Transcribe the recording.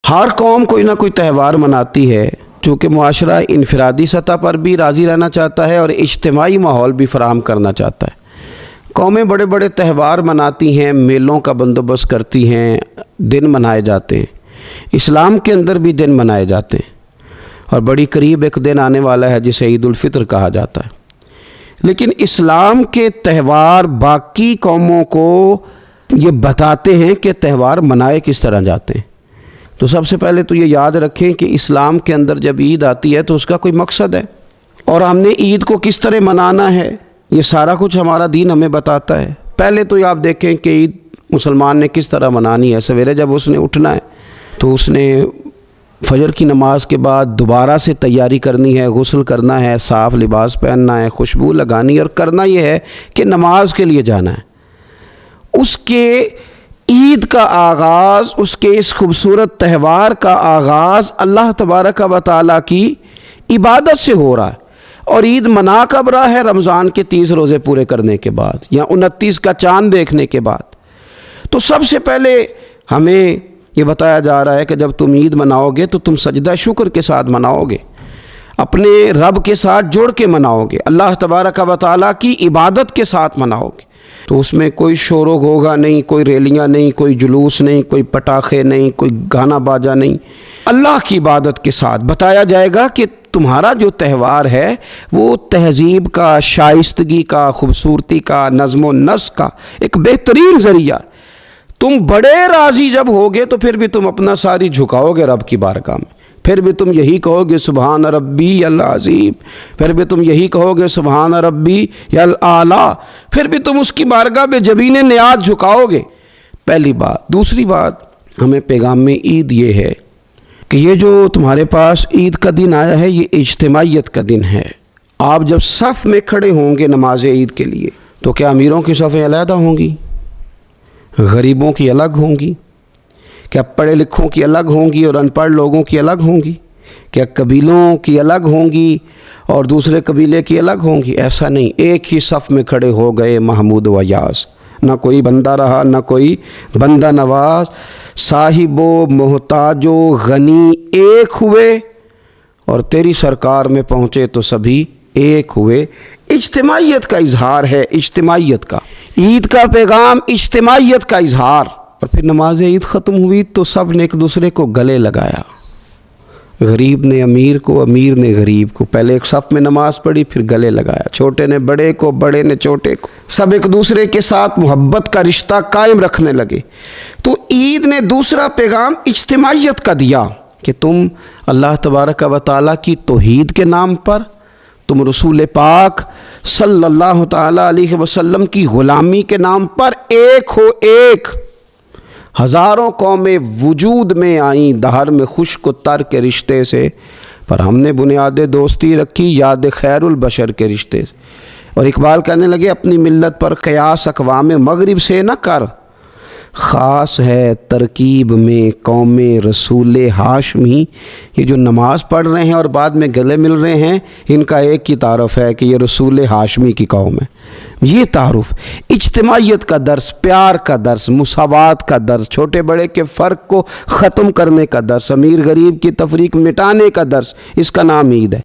ہر قوم کوئی نہ کوئی تہوار مناتی ہے، چونکہ معاشرہ انفرادی سطح پر بھی راضی رہنا چاہتا ہے اور اجتماعی ماحول بھی فراہم کرنا چاہتا ہے۔ قومیں بڑے بڑے تہوار مناتی ہیں، میلوں کا بندوبست کرتی ہیں، دن منائے جاتے ہیں۔ اسلام کے اندر بھی دن منائے جاتے ہیں، اور بڑی قریب ایک دن آنے والا ہے جسے عید الفطر کہا جاتا ہے۔ لیکن اسلام کے تہوار باقی قوموں کو یہ بتاتے ہیں کہ تہوار منائے کس طرح جاتے ہیں۔ تو سب سے پہلے تو یہ یاد رکھیں کہ اسلام کے اندر جب عید آتی ہے تو اس کا کوئی مقصد ہے، اور ہم نے عید کو کس طرح منانا ہے یہ سارا کچھ ہمارا دین ہمیں بتاتا ہے۔ پہلے تو یہ آپ دیکھیں کہ عید مسلمان نے کس طرح منانی ہے۔ سویرے جب اس نے اٹھنا ہے تو اس نے فجر کی نماز کے بعد دوبارہ سے تیاری کرنی ہے، غسل کرنا ہے، صاف لباس پہننا ہے، خوشبو لگانی ہے، اور کرنا یہ ہے کہ نماز کے لیے جانا ہے۔ اس کے عید کا آغاز، اس کے اس خوبصورت تہوار کا آغاز اللہ تبارک و تعالیٰ کی عبادت سے ہو رہا ہے، اور عید منا کب رہا ہے؟ رمضان کے 30 روزے پورے کرنے کے بعد، یا 29 کا چاند دیکھنے کے بعد۔ تو سب سے پہلے ہمیں یہ بتایا جا رہا ہے کہ جب تم عید مناؤ گے تو تم سجدہ شکر کے ساتھ مناؤ گے، اپنے رب کے ساتھ جوڑ کے مناؤ گے، اللہ تبارک و تعالیٰ کی عبادت کے ساتھ مناؤ گے۔ تو اس میں کوئی شور و غوغا نہیں، کوئی ریلیاں نہیں، کوئی جلوس نہیں، کوئی پٹاخے نہیں، کوئی گانا باجا نہیں۔ اللہ کی عبادت کے ساتھ بتایا جائے گا کہ تمہارا جو تہوار ہے وہ تہذیب کا، شائستگی کا، خوبصورتی کا، نظم و نسق کا ایک بہترین ذریعہ۔ تم بڑے راضی جب ہوگے تو پھر بھی تم اپنا ساری جھکاؤ گے رب کی بارگاہ میں، پھر بھی تم یہی کہو گے سبحان ربی العظیم، پھر بھی تم یہی کہو گے سبحان ربی الاعلیٰ، پھر بھی تم اس کی بارگاہ میں جبین نیاز جھکاؤ گے۔ پہلی بات۔ دوسری بات، ہمیں پیغام میں عید یہ ہے کہ یہ جو تمہارے پاس عید کا دن آیا ہے یہ اجتماعیت کا دن ہے۔ آپ جب صف میں کھڑے ہوں گے نماز عید کے لیے تو کیا امیروں کی صفیں علیحدہ ہوں گی؟ غریبوں کی الگ ہوں گی؟ کیا پڑھے لکھوں کی الگ ہوں گی اور ان پڑھ لوگوں کی الگ ہوں گی؟ کیا قبیلوں کی الگ ہوں گی اور دوسرے قبیلے کی الگ ہوں گی؟ ایسا نہیں، ایک ہی صف میں کھڑے ہو گئے محمود و یاز، نہ کوئی بندہ رہا نہ کوئی بندہ نواز، صاحب و محتاج و غنی ایک ہوئے، اور تیری سرکار میں پہنچے تو سبھی ایک ہوئے۔ اجتماعیت کا اظہار ہے، اجتماعیت کا۔ عید کا پیغام اجتماعیت کا اظہار۔ اور پھر نماز عید ختم ہوئی تو سب نے ایک دوسرے کو گلے لگایا، غریب نے امیر کو، امیر نے غریب کو، پہلے ایک صف میں نماز پڑھی پھر گلے لگایا، چھوٹے نے بڑے کو، بڑے نے چھوٹے کو، سب ایک دوسرے کے ساتھ محبت کا رشتہ قائم رکھنے لگے۔ تو عید نے دوسرا پیغام اجتماعیت کا دیا کہ تم اللہ تبارک و تعالیٰ کی توحید کے نام پر، تم رسول پاک صلی اللہ تعالیٰ علیہ وسلم کی غلامی کے نام پر ایک ہو، ایک۔ ہزاروں قومیں وجود میں آئیں دہر میں خشک و تر کے رشتے سے، پر ہم نے بنیاد دوستی رکھی یاد خیر البشر کے رشتے سے۔ اور اقبال کہنے لگے اپنی ملت پر قیاس اقوام مغرب سے نہ کر، خاص ہے ترکیب میں قوم رسول ہاشمی۔ یہ جو نماز پڑھ رہے ہیں اور بعد میں گلے مل رہے ہیں، ان کا ایک ہی تعارف ہے کہ یہ رسول ہاشمی کی قوم ہے۔ یہ تعارف اجتماعیت کا درس، پیار کا درس، مساوات کا درس، چھوٹے بڑے کے فرق کو ختم کرنے کا درس، امیر غریب کی تفریق مٹانے کا درس، اس کا نام عید ہے۔